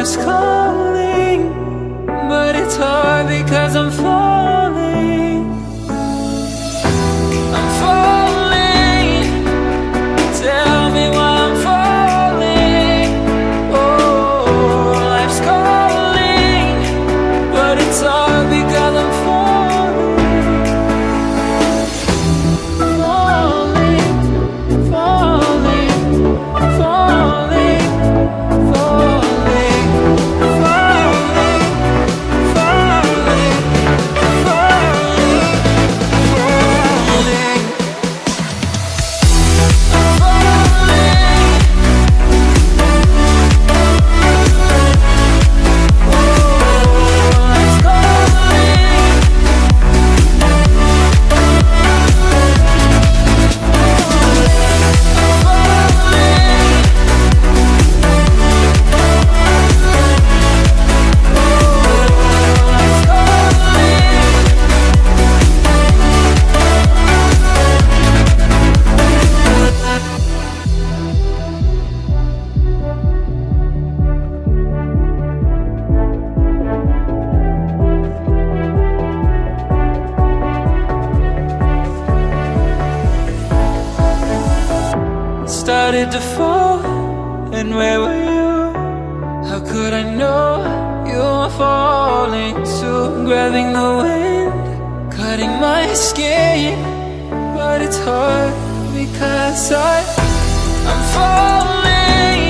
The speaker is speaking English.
life's calling, but it's hard because I'm falling. I'm falling. Tell me why I'm falling. Oh, life's calling, but it's hard because I'm falling. Falling, falling, falling, falling, falling, falling, falling, started to fall, and where were you? How could I know you were falling too? Grabbing the wind, cutting my skin, but it's hard because I'm falling.